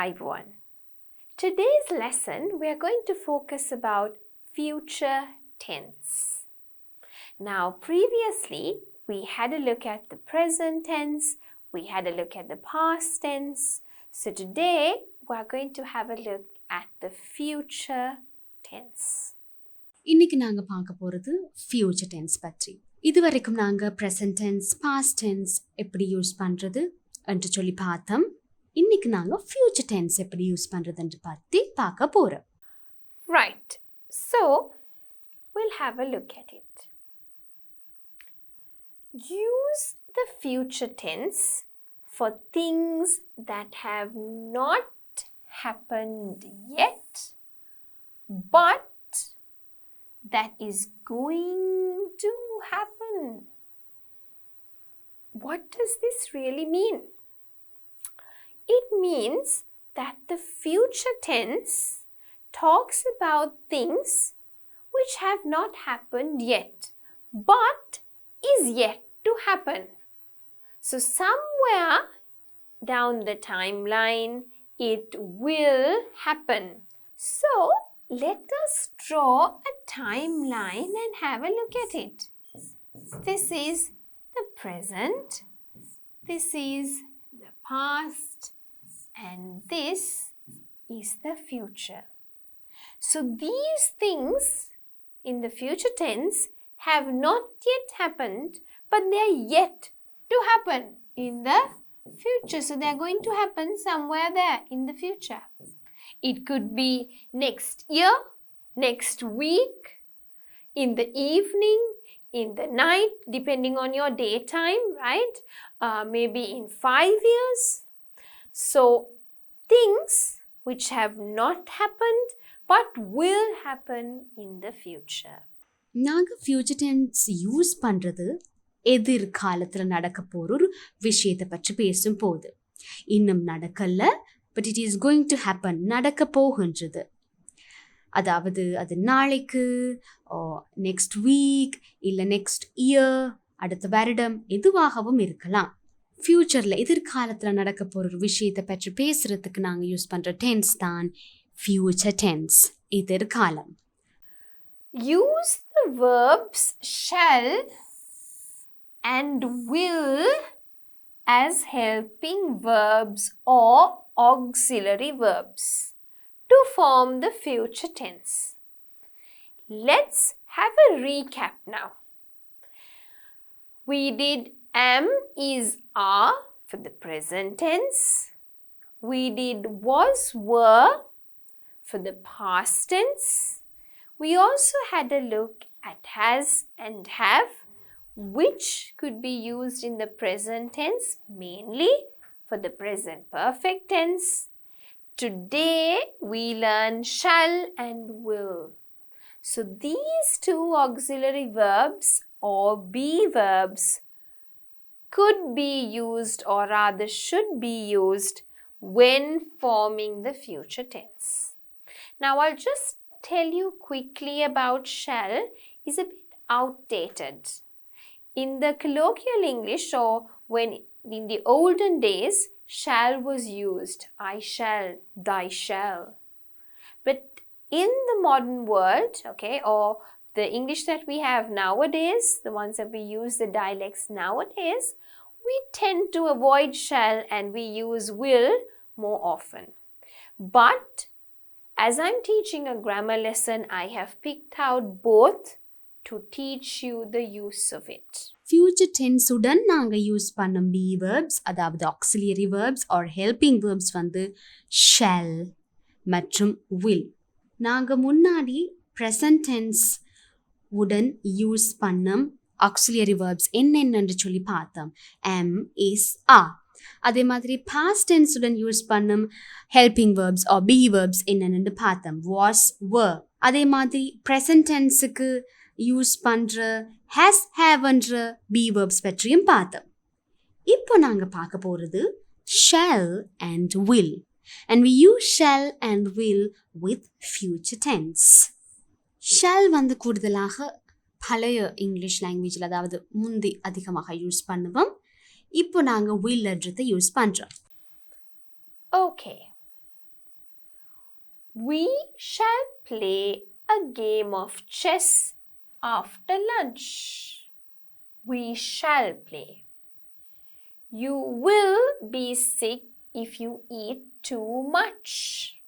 everyone. Today's lesson we are going to focus about future tense. Now previously we had a look at the present tense, we had a look at the past tense. So today we are going to have a look at the future tense. இன்னைக்கு நாங்க பார்க்க போறது future tense பற்றி. இதுவரைக்கும் நாங்க present tense, past tense எப்படி use பண்றது என்று சொல்லி பார்த்தோம். இன்னைக்கு நாங்க future tense எப்படி யூஸ் பண்றதுன்னு பத்தி பார்க்க போறோம். Right. So we'll have a look at it. Use the future tense for things that have not happened yet, but that is going to happen. What does this really mean? It means that the future tense talks about things which have not happened yet, but is yet to happen. So somewhere down the timeline, it will happen. So let us draw a timeline and have a look at it. This is the present, this is the past, and this is the future. So these things in the future tense have not yet happened, but they are yet to happen in the future. So they are going to happen somewhere there in the future. It could be next year, next week, in the evening, in the night, depending on your daytime, right? Maybe in 5 years. So things which have not happened but will happen in the future. நாங்க future tense use பண்றது எதிர்காலத்துல நடக்க போற ஒரு விஷயத்தை பற்றி பேசும் போது. இன்னும் நடக்கல, but it is going to happen, நடக்க போகின்றது. அதாவது அது நாளைக்கு, நெக்ஸ்ட் வீக், இல்லை நெக்ஸ்ட் இயர், அடுத்த வருடம் எதுவாகவும் இருக்கலாம். ஃபியூச்சரில் எதிர்காலத்தில் நடக்க போகிற ஒரு விஷயத்தை பற்றி பேசுறதுக்கு நாங்கள் யூஸ் பண்ணுற டென்ஸ் தான் ஃபியூச்சர் டென்ஸ், எதிர்காலம். Use the verbs shall and will as helping verbs or auxiliary verbs to form the future tense. Let's have a recap now. We did am, is, are for the present tense. We did was, were for the past tense. We also had a look at has and have, which could be used in the present tense mainly for the present perfect tense. Today we learn shall and will. So these two auxiliary verbs or be verbs could be used, or rather should be used, when forming the future tense. Now I'll just tell you quickly about shall is a bit outdated. In the colloquial English, or when in the olden days, shall was used. I shall, thy shall. But in the modern world, okay, or the English that we have nowadays, the ones that we use, the dialects nowadays, we tend to avoid shall and we use will more often. But as I'm teaching a grammar lesson, I have picked out both to teach you the use of it. Future tense உடன் நாங்க use பண்ணும் be verbs, அதாவது auxiliary verbs or helping verbs வந்து shall மற்றும் will. நாங்க முன்னாடி present tense உடன் use பண்ணும் auxiliary verbs என்னென்னு சொல்லி பார்த்தோம். am, is, are. அதே மாதிரி past tense உடன் யூஸ் பண்ணும் helping verbs or be verbs என்னென்னு பார்த்தோம். was, were. அதே மாதிரி present tenseக்கு யூஸ் பண்ற has, have என்ற be verbs பற்றியும் பார்த்தோம். இப்போ நாங்க பார்க்க போறது shall and will, and we use shall and will with future tense. shall வந்து கூடுதலாக பழைய இங்கிலீஷ் லாங்குவேஜில், அதாவது முந்தி அதிகமாக யூஸ் பண்ணுவோம். இப்போ நாங்க will என்றதை யூஸ் பண்றோம். Okay, We shall play a game of chess after lunch. We shall play. You will be sick if you eat too much.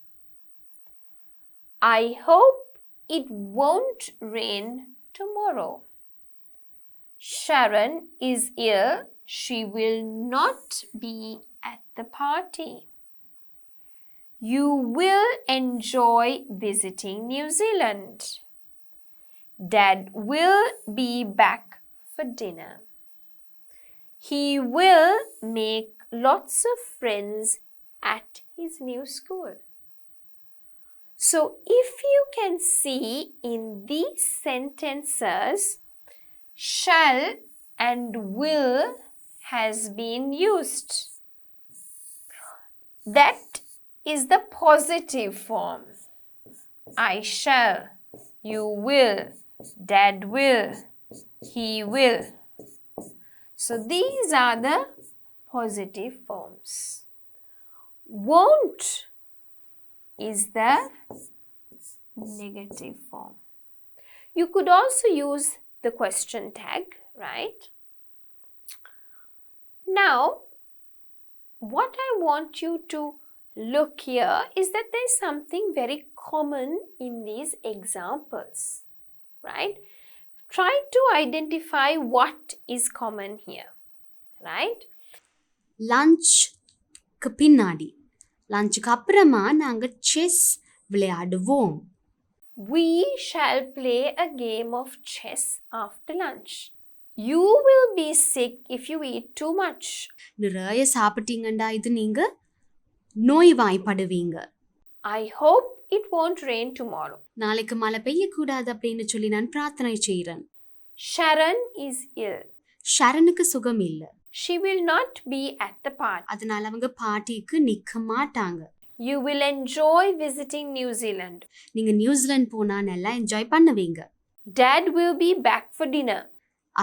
I hope it won't rain tomorrow. Sharon is ill. She will not be at the party. You will enjoy visiting New Zealand. Dad will be back for dinner. He will make lots of friends at his new school. So if you can see in these sentences, shall and will has been used. That is the positive form. I shall, you will, Dad will, he will. So these are the positive forms. Won't is the negative form. You could also use the question tag, right? Now, what I want you to look here is that there is something very common in these examples, right? Try to identify what is common here, right? லஞ்சுக்கு பின்னாடி லஞ்சுக்கு அப்புறமா நாங்கள் chess விளையாடுவோம். We shall play a game of chess after lunch. You will be sick if you eat too much. நிறைய சாப்பிட்டீங்கண்டா இது நீங்க நோய்வாய்ப்படுவீங்க. I hope it won't rain tomorrow. நாளைக்கு மழை பெய்யக்கூடாது அப்படின்னு சொல்லி நான் பிரார்த்தனை செய்கிறேன். Sharon is ill. ஷரனுக்கு சுகம் இல்லை. She will not be at the party. அதனால அவங்க பார்ட்டிக்கு நிக்க மாட்டாங்க. You will enjoy visiting New Zealand. நீங்க நியூசிலாந்து போனா நல்லா என்ஜாய் பண்ணுவீங்க. Dad will be back for dinner.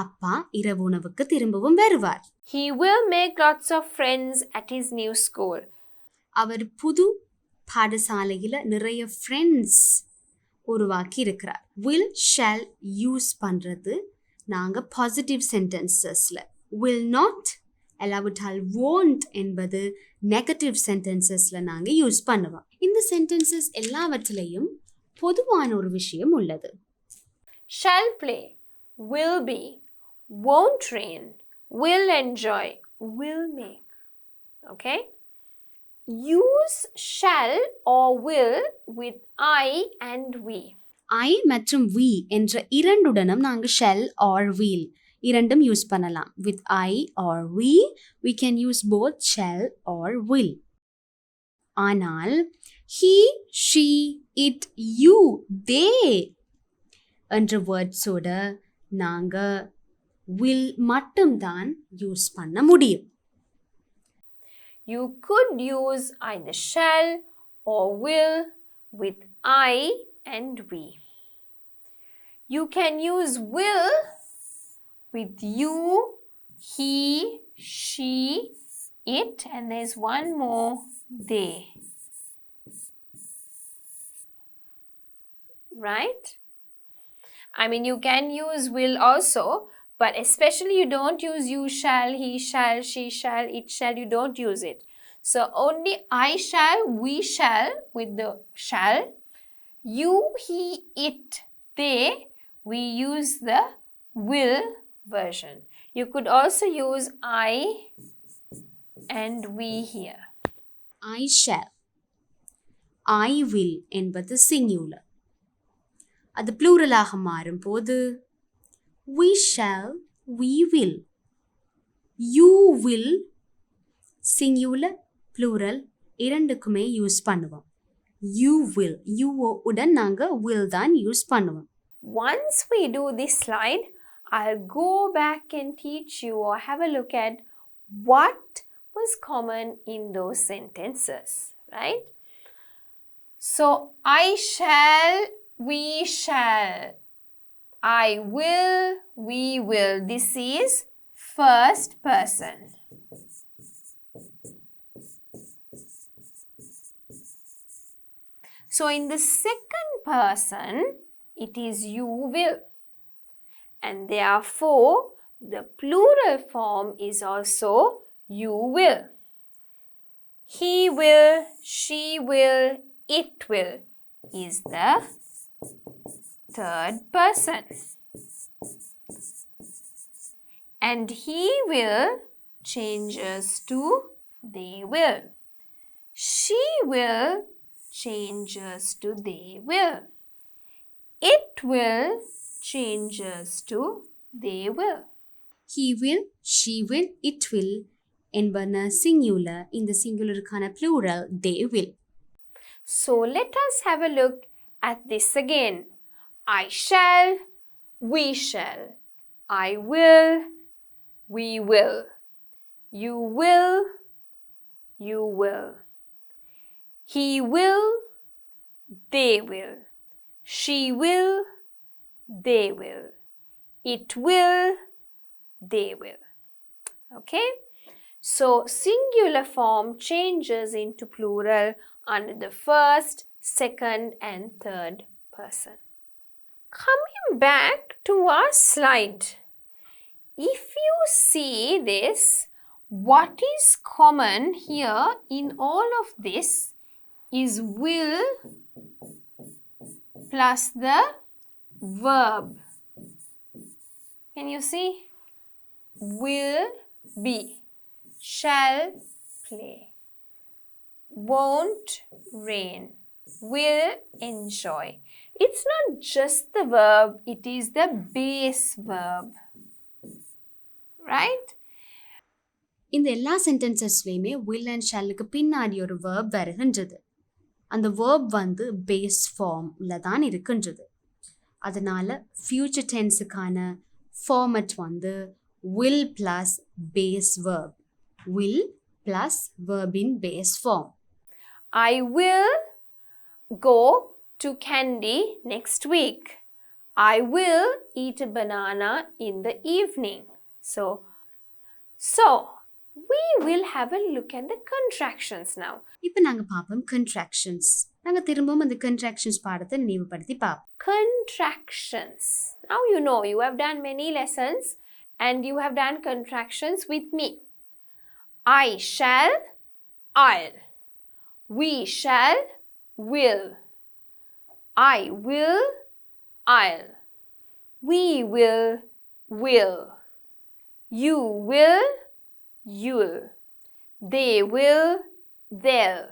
அப்பா இரவு உணவுக்கு திரும்பவும் வருவார். He will make lots of friends at his new school. அவர் புது பாடசாலையில நிறைய ஃப்ரெண்ட்ஸ் உருவாக்கி இருக்கிறார். will shall யூஸ் பண்றது நாங்க பாசிட்டிவ் சென்டென்சஸ்ல, will not அல்லாவிட்டால் won't என்பது நெகட்டிவ் சென்டென்சஸ்ல நாங்க யூஸ் பண்ணுவோம். இந்த சென்டென்சஸ் எல்லாவற்றிலையும் பொதுவான ஒரு விஷயம் உள்ளது. Shall play, will be, won't rain, will enjoy, will make. Okay? Use shall or will with I and we. I மற்றும் we என்ற இரண்டுடனும் நாங்க shall or will இரண்டும் யூஸ் பண்ணலாம். With I or we can use both shall or will. ஆனால் he, she, it, you, they என்ற வேர்ட்ஸோட நாங்க will மட்டும்தான் use பண்ண முடியும். You could use either shall or will with I and we. You can use will with you, he, she, it, and there's one more, they. Right? I mean, you can use will also, but especially you don't use you shall, he shall, she shall, it shall, you don't use it. So only I shall, we shall with the shall, you, he, it, they, we use the will version. You could also use I and we here. I shall, I will என்பது singular. அது ப்ளூரலாக மாறும் போது we shall, we will, you will singular, plural இரண்டுக்குமே use பண்ணுவோம். You will, you உடன் நாங்க will தான் use பண்ணுவோம். Once we do this slide, I'll go back and teach you or have a look at what was common in those sentences, right? So, I shall, we shall, I will, we will. This is first person. So in the second person, it is you will. And therefore, the plural form is also you will. He will, she will, it will is the third person. And he will changes to they will. She will changes to they will. It will changes to they will. He will, she will, it will என்பன singular. இந்த singularக்கான plural they will. So let us have a look at this again. I shall, we shall. I will, we will. You will, you will. He will, they will. She will, they will. It will, they will. Okay? So singular form changes into plural under the first, second and third person. Coming back to our slide. If you see this, what is common here in all of this is will plus the verb. Can you see? Will be, shall play, won't rain, will enjoy. It's not just the verb, it is the base verb. Right? இந்த எல்லா சென்டென்சஸ்லையுமே will and shallக்கு பின்னாடி ஒரு verb வருகின்றது. அந்த verb வந்து base formல தான் இருக்கின்றது. அதனால future tenseக்கான format வந்து will plus base verb. Will plus verb in base form. I will go to Candy next week. I will eat a banana in the evening. So we will have a look at the contractions now. இப்போ நாங்க பாப்போம் contractions. நாங்க திரும்பவும் அந்த contractions பாடத்தை நினைவுபடுத்தி பாப்போம். Contractions. Now you know, you have done many lessons and you have done contractions with me. I shall, I'll. We shall, will. I will, I'll. We will. You will, you'll. They will, they'll.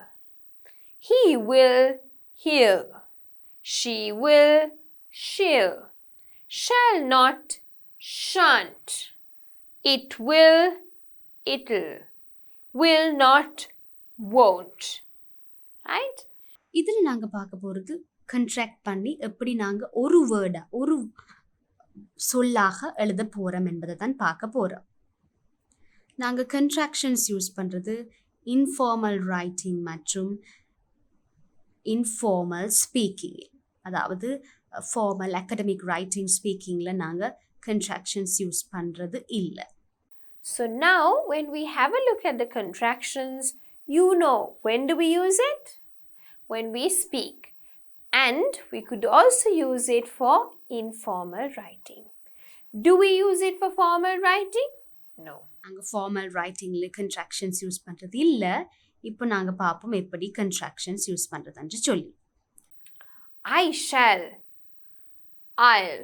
He will, he'll. She will, she'll. Shall not, shan't. It will, it'll. Will not, won't. Right? இதுல நாங்க பார்க்க போறது contract பண்ணி எப்படி நாங்க ஒரு வேர்டா ஒரு சொல்லாக எழுத போறோம் என்பதை தான் பார்க்க போறோம். நாங்க contractions யூஸ் பண்றது informal writing மற்றும் informal speaking. அதாவது formal academic writing speakingல நாங்க contractions யூஸ் பண்றது இல்ல. So now when we have a look at the contractions, you know when do we use it? When we speak. And we could also use it for informal writing. Do we use it for formal writing? No. நாங்க formal writingல contractions use பண்றது இல்ல. இப்போ நாங்க பாப்போம் எப்படி contractions use பண்றதுன்னு சொல்லி. I shall, I'll.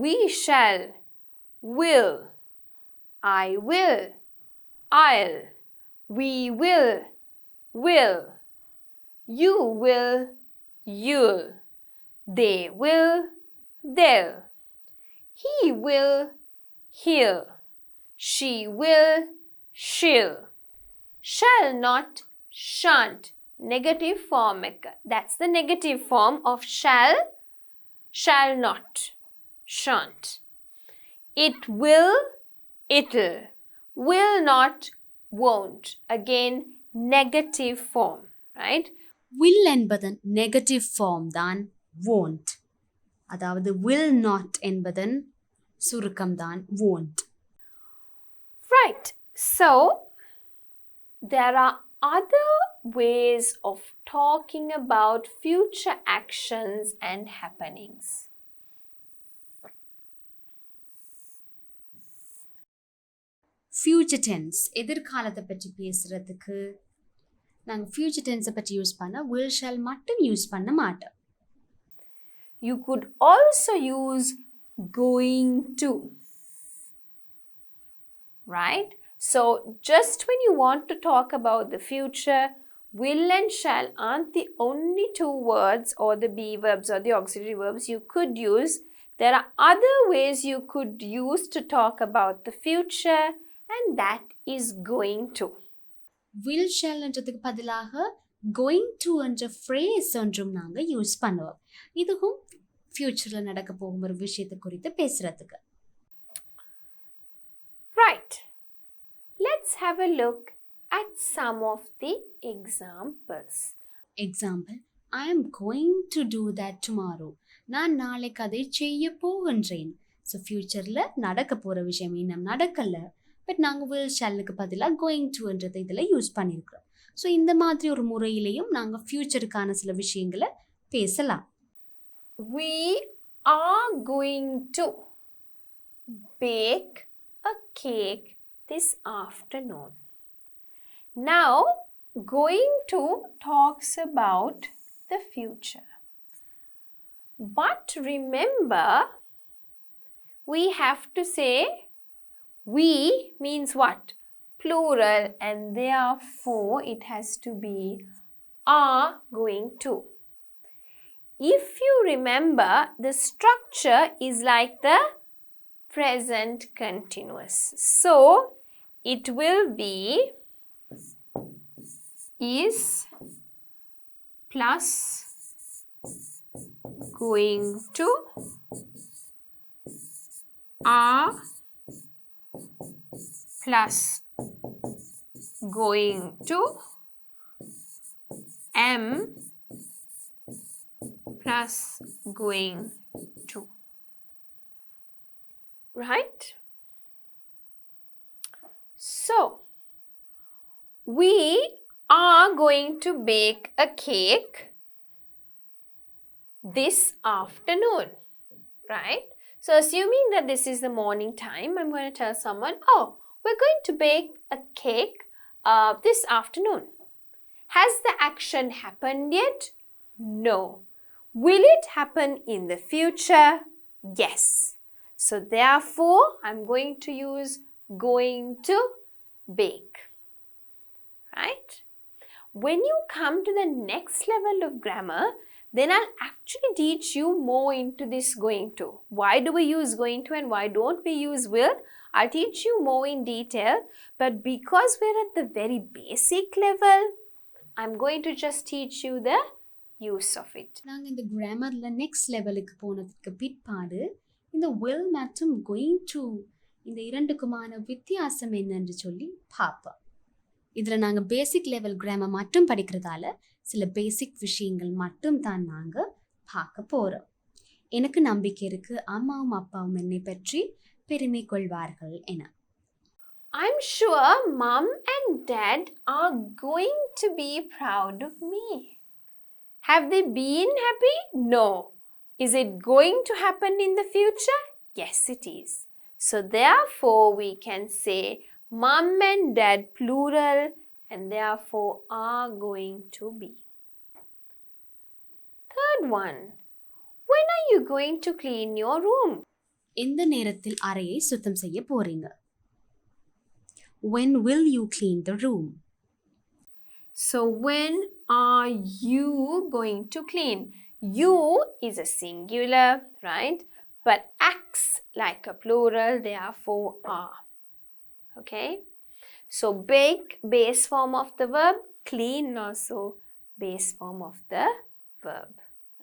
We shall, will. I will, I'll. We will, You will, you'll. They will, they'll. He will, he'll. She will, she'll. Shall not, shan't. Negative form. That's the negative form of shall not, shan't. It will, it'll. Will not, won't. Again, negative form, right? will என்பதன் negative form தான் won't. அதாவது will not என்பதன் சுருக்கம் தான் won't. Right. So, there are other ways of talking about future actions and happenings? Future tense எதிர்காலத்தை பற்றி பேசுகிறதுக்கு நாங்கள் ஃபியூச்சர் டென்ஸை பற்றி யூஸ் பண்ண will shall மட்டும் யூஸ் பண்ண மாட்டோம். You could also use going to, right? So just when you want to talk about the future, will and shall aren't the only two words or the be verbs or the auxiliary verbs you could use. There are other ways you could use to talk about the future, and that is going to. will shall என்றதுக்கு பதிலாக going to என்ற phrase ஒன்றும் நாங்கள் use பண்ணுவோம். இதுவும் ஃபியூச்சரில் நடக்க போகும் ஒரு விஷயத்தை குறித்து பேசுறதுக்கு. Right. Let's have a look at some of the examples. Example, I am going to do that tomorrow. நான் நாளைக்கு அதை செய்ய போகின்றேன். ஸோ ஃபியூச்சரில் நடக்க போகிற விஷயம் இன்னும் நடக்கலை, பட் நாங்கள் will shallக்கு பதிலாக going to என்றதை இதில் யூஸ் பண்ணியிருக்கிறோம். ஸோ இந்த மாதிரி ஒரு முறையிலையும் நாங்கள் ஃபியூச்சருக்கான சில விஷயங்களை பேசலாம். We are going to bake a cake this afternoon. Now, going to talks about the future. But remember, we have to say we means what? Plural, and therefore it has to be are going to. If you remember, the structure is like the present continuous. So, it will be is plus going to are plus going to am plus going to. Right? So, we are going to bake a cake this afternoon. Right? So, assuming that this is the morning time, I'm going to tell someone, oh, we're going to bake a cake this afternoon. Has the action happened yet? No. Will it happen in the future? Yes. So therefore, I'm going to use going to bake. Right? When you come to the next level of grammar, then I'll actually teach you more into this going to. Why do we use going to and why don't we use will? I'll teach you more in detail, but because we're at the very basic level, I'm going to just teach you the use of it. நாங்கள் இந்த கிராமரில் next லெவலுக்கு போனதுக்கு பிற்பாடு இந்த will மற்றும் going to இந்த இரண்டுக்குமான வித்தியாசம் என்னன்னு சொல்லி பார்ப்போம். இதில் நாங்கள் பேசிக் லெவல் கிராமர் மட்டும் படிக்கிறதால சில பேசிக் விஷயங்கள் மட்டும் தான் நாங்கள் பார்க்க போகிறோம். எனக்கு நம்பிக்கை இருக்குது அம்மாவும் அப்பாவும் என்னை பற்றி பெருமை கொள்வார்கள் என. I'm sure mom and dad are going to be proud of me. Have they been happy? No. Is it going to happen in the future? Yes, it is. So therefore we can say mom and dad plural and therefore are going to be. Third one. When are you going to clean your room? எந்த நேரத்தில் அறையை சுத்தம் செய்ய போறீங்க? When will you clean the room? So when are you going to clean? You is a singular, right? But acts like a plural, therefore are. Okay? So bake, base form of the verb. Clean also base form of the verb.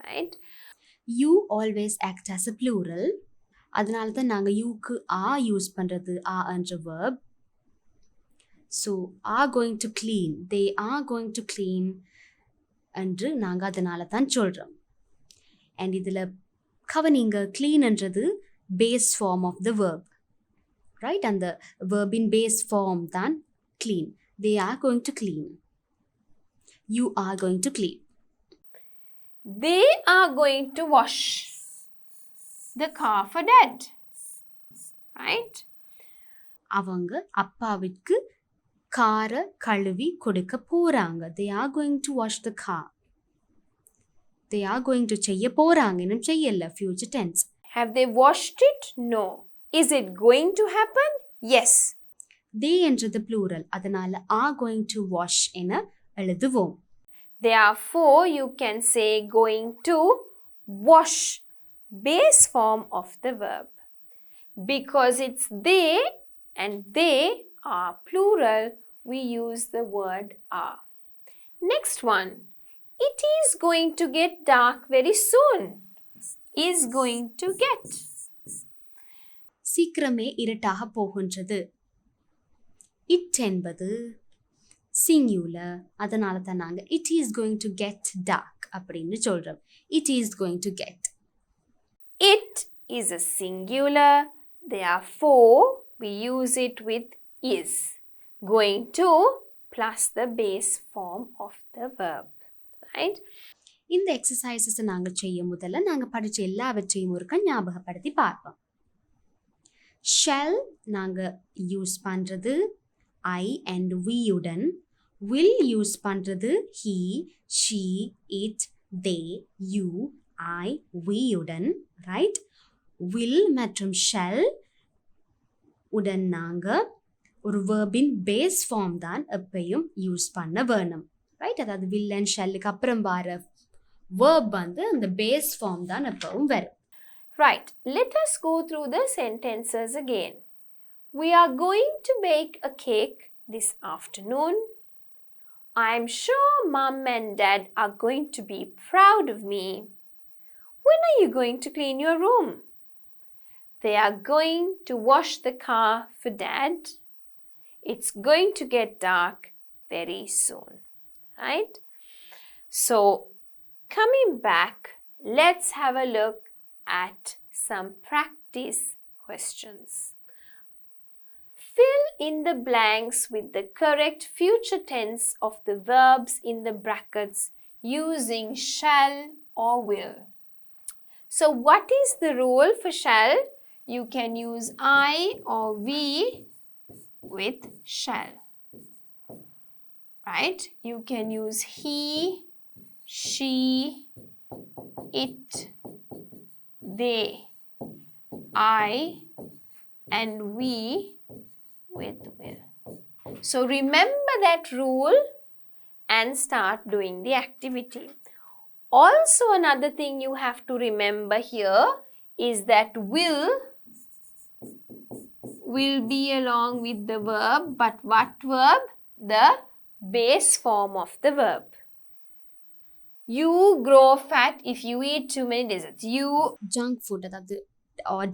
Right? You always act as a plural. அதனால தான் நாங்கள் யூக்கு are use பண்ணுறது are என்ற verb. So are going to clean, they are going to clean என்று நாங்கள் அதனால தான் சொல்கிறோம். அண்ட் இதில் கவனிங்க cleanன்றது base form of the verb. Right? அந்த verb-இன் பேஸ் ஃபார்ம் தான் clean. They are going to clean. You are going to clean. They are going to wash the car for dad. Right? அவங்க அப்பாவிற்கு காரை கழுவி கொடுக்க போறாங்க. They are going to wash the car. They are going to செய்ய போறாங்க. இன்னும் செய்யல. Future tense. Have they washed it? No. Is it going to happen? Yes. They என்றது plural. அதனால are going to wash என எழுதுவோம். Therefore, you can say going to wash, base form of the verb. Because it's they and they are plural, we use the word are. Next one. It is going to get dark very soon. Is going to get. சீக்கிரமே இருட்டாக போகின்றது. It என்பது singular. அதனால தான் நாங்க it is going to get dark அப்படின்னு சொல்றோம். It is going to get. It is a singular. Therefore, we use it with is. Going to plus the base form of the verb. Right? இந்த exercises நாங்க செய்ய முதல்ல நாங்க படிச்ச எல்லாவற்றையும் ஒருக்க ஞாபகப்படுத்தி பார்ப்போம். Shall நாங்க யூஸ் பண்றது I and we உடன். Will யூஸ் பண்றது he, she, it, they, you, I, we உடன். Right? Will மற்றும் shall உடன் நாங்க ஒரு verb-இன் base form தான் எப்பயும் யூஸ் பண்ண வேணும். Right? அதாவது will and shall-க்கு அப்புறம் வர verb வந்து அந்த base form தான் எப்பவும் வரும். Right. Let us go through the sentences again. We are going to bake a cake this afternoon. I'm sure Mum and Dad are going to be proud of me. When are you going to clean your room? They are going to wash the car for Dad. It's going to get dark very soon. Right? So, coming back, let's have a look at some practice questions. Fill in the blanks with the correct future tense of the verbs in the brackets using shall or will. So what is the rule for shall? You can use I or we with shall. Right? You can use he, she, it, they, I, and we with will. So remember that rule and start doing the activity. Also, another thing you have to remember here is that will be along with the verb, but what verb? The base form of the verb. You grow fat if you eat too many desserts. You junk food அதாவது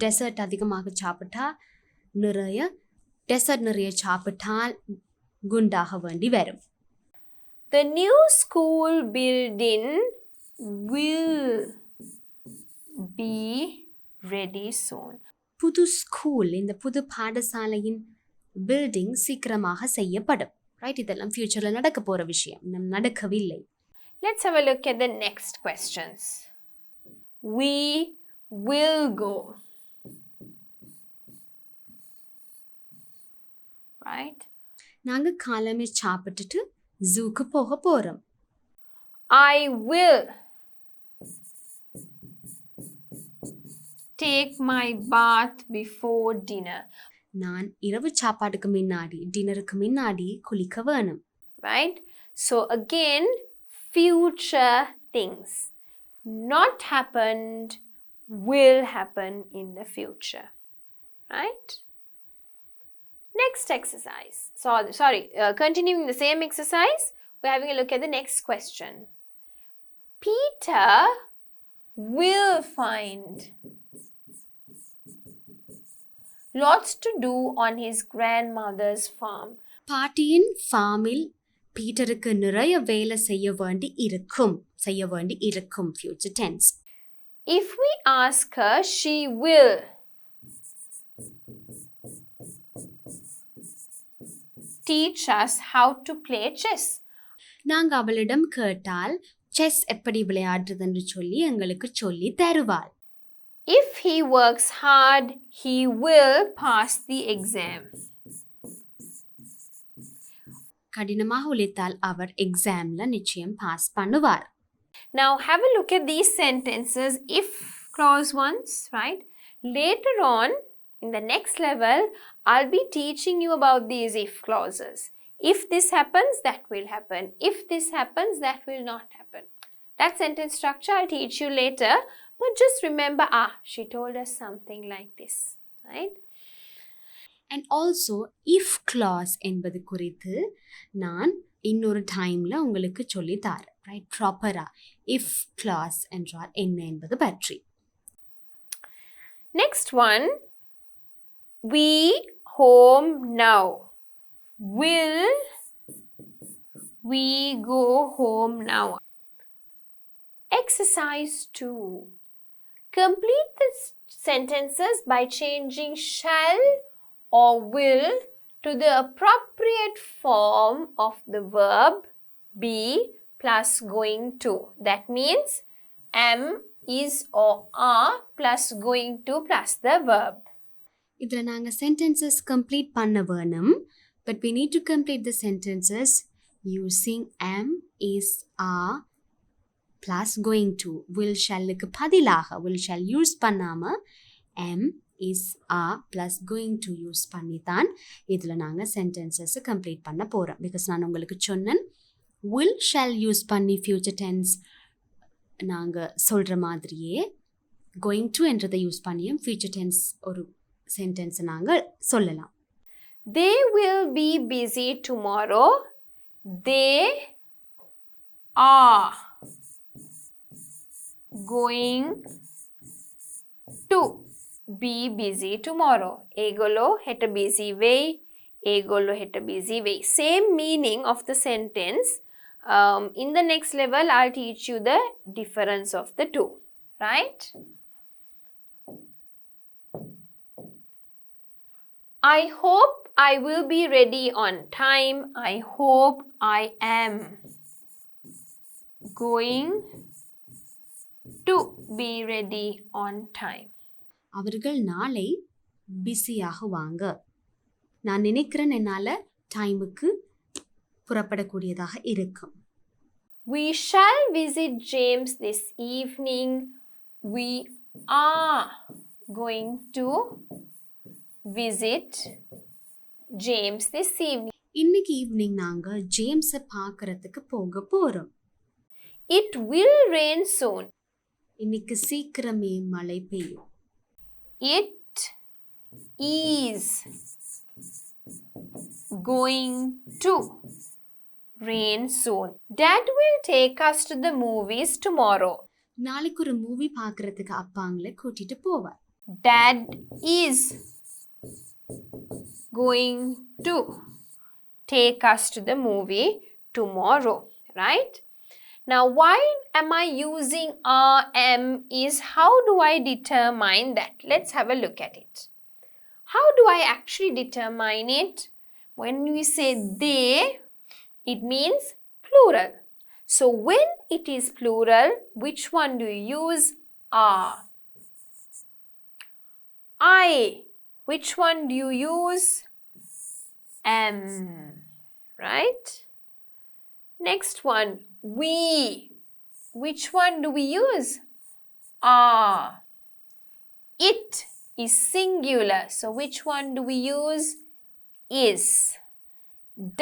dessert அதிகமாக சாப்பிட்டா நிறைய dessert நிறைய சாப்பிட்டால் குண்டாக வேண்டி வரும். The new school building will be ready soon. புது ஸ்கூல் இந்த புது பாடசாலையின் பில்டிங் சீக்கிரமாக செய்யப்படும். ரைட்? இதெல்லாம் ஃபியூச்சர்ல நடக்க போற விஷயம். இன்னும் நடக்கவில்லை. Let's have a look at the next questions. We will go. Right? நாங்க காலமே சாப்பிட்டுட்டு ஜூக்கு போக போறோம். I will take my bath before dinner. நான் இரவு சாப்பாட்டுக்கு முன்னாடி டின்னருக்கு முன்னாடி குளிக்க வேணும். Right? So again, future things. Not happened, will happen in the future. Right? Next exercise. Continuing the same exercise, we're having a look at the next question. Peter will find lots to do on his grandmother's farm. பாட்டியின் ஃபார்மில் பீட்டருக்கு நிறைய வேலை செய்ய வேண்டி இருக்கும். future tense. If we ask her, she will teach us how to play chess. நாங்க அவளிடம் கேட்டால் செஸ் எப்படி விளையாடுறதுன்னு சொல்லி எங்களுக்கு சொல்லி தருவாள். If he works hard, he will pass the exam. கடினமாக உழைத்தால் அவர் எக்ஸாம்ல நிச்சயம் பாஸ் பண்ணுவார். Now have a look at these sentences, if clause ones, right? Later on, in the next level, I'll be teaching you about these if clauses. If this happens, that will happen. If this happens, that will not happen. That sentence structure I'll teach you later. But just remember, she told us something like this, right? And also, if clause என்பது குறித்து நான் இன்னொரு டைம்ல உங்களுக்கு சொல்லி தரேன், right? ப்ராப்பரா if clause என்றால் என்ன என்பது பற்றி. Next one, we home now. Will we go home now? Exercise 2. Complete the sentences by changing shall or will to the appropriate form of the verb be plus going to. That means am, is or are plus going to plus the verb. இதில் நாங்கள் sentences complete பண்ண வேணும். But we need to complete the sentences using am, is, are plus going to. Will shallக்கு பதிலாக will shall use பண்ணாம am, is, are plus going to use பண்ணி தான் இதில் நாங்கள் sentences complete பண்ண போகிறோம். Because நான் உங்களுக்கு சொன்னேன் will shall use பண்ணி future tense நாங்கள் சொல்கிற மாதிரியே going to என்றதை யூஸ் பண்ணியும் future tense ஒரு sentence நாங்கள் சொல்லலாம். They will be busy tomorrow. They are going to be busy tomorrow. Egolo heta busy way. Egolo heta busy way. Same meaning of the sentence. In the next level, I'll teach you the difference of the two. Right? I hope I will be ready on time. I hope I am going to be ready on time. அவர்கள் நாளை பிஸியாகுவாங்க. நான் நினைக்கிறேன் என்னால் டைமுக்கு புறப்படக்கூடியதாக இருக்கும். We shall visit James this evening. We are going to visit James this evening. இன்னைக்கு evening நாங்கள் ஜேம்ஸை பார்க்கறதுக்கு போக போகிறோம். It will rain soon. இன்னைக்கு சீக்கிரமே மழை பெய்யும். It is going to rain soon. Dad will take us to the movies tomorrow. நாளைக்கு ஒரு மூவி பார்க்கறதுக்கு அப்பாங்களை கூட்டிட்டு போவார். Dad is going to take us to the movie tomorrow, right? Now, why am I using am is how do I determine that? Let's have a look at it. How do I actually determine it? When we say they, it means plural. So, when it is plural, which one do you use? Are. I. Which one do you use? Am. Right? Next one. We. Which one do we use? Are. It is singular. So, which one do we use? Is.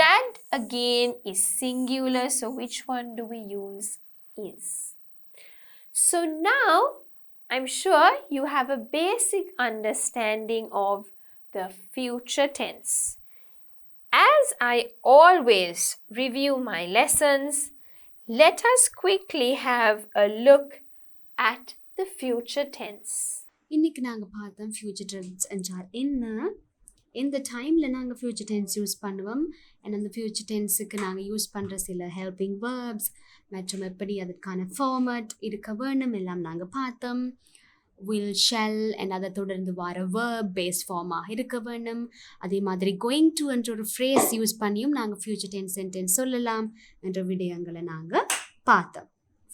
Dad again is singular. So, which one do we use? Is. So, now I'm sure you have a basic understanding of the future tense. As I always review my lessons, let us quickly have a look at the future tense. இன்னைக்கு நாங்கள் பார்த்தோம் future tense என்றால் என்ன, இந்த டைமில் நாங்கள் future tense use பண்ணுவோம், and அந்த ஃபியூச்சர் டென்ஸுக்கு நாங்கள் யூஸ் பண்ணுற சில ஹெல்பிங் வேர்ப்ஸ் மற்றும் எப்படி அதற்கான ஃபார்மட் இருக்க வேணும் எல்லாம் நாங்கள் பார்த்தோம். will, shall and அதை தொடர்ந்து வர verb base forமாக இருக்க வேணும். அதே மாதிரி going to என்ற ஒரு phrase யூஸ் பண்ணியும் நாங்கள் future tense sentence சொல்லலாம் என்ற விடயங்களை நாங்கள் பார்த்தோம்.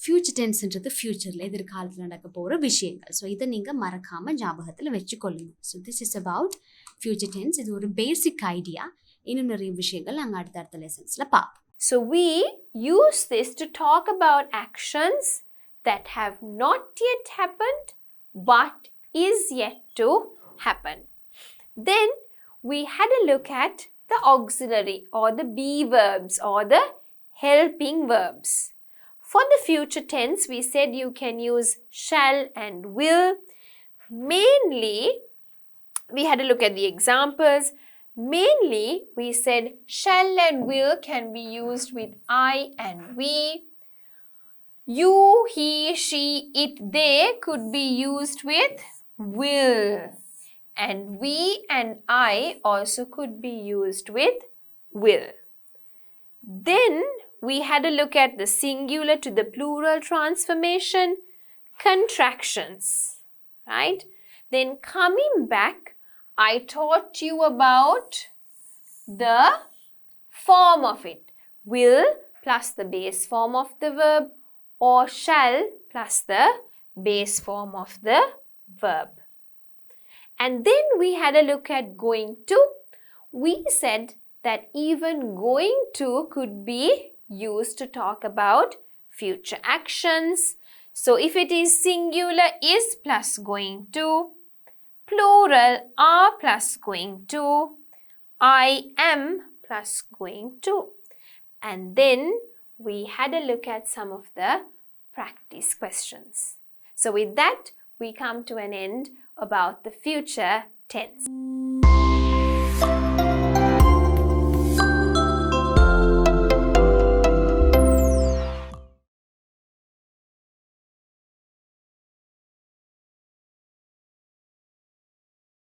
ஃபியூச்சர் டென்ஸ்ன்றது ஃபியூச்சரில் எதிர்காலத்தில் நடக்க போகிற விஷயங்கள். ஸோ இதை நீங்கள் மறக்காமல் ஞாபகத்தில் வச்சுக்கொள்ளுங்க. So this is about future tense. இது ஒரு பேசிக் ஐடியா. இன்னும் நிறைய விஷயங்கள் நாங்கள் அடுத்தடுத்த லெசன்ஸில் பார்ப்போம். So we use this to talk about actions that have not yet happened but is yet to happen. Then we had a look at the auxiliary or the be verbs or the helping verbs. For the future tense, we said you can use shall and will. Mainly, we had a look at the examples. Mainly, we said shall and will can be used with I and we. You, he, she, it, they could be used with will. And we and I also could be used with will. Then, we had a look at the singular to the plural transformation, contractions, right? Then coming back, I taught you about the form of it. Will plus the base form of the verb or shall plus the base form of the verb. And then we had a look at going to. We said that even going to could be used to talk about future actions. So if it is singular, is plus going to, plural, are plus going to, I am plus going to. And then we had a look at some of the practice questions. So with that, we come to an end about the future tense.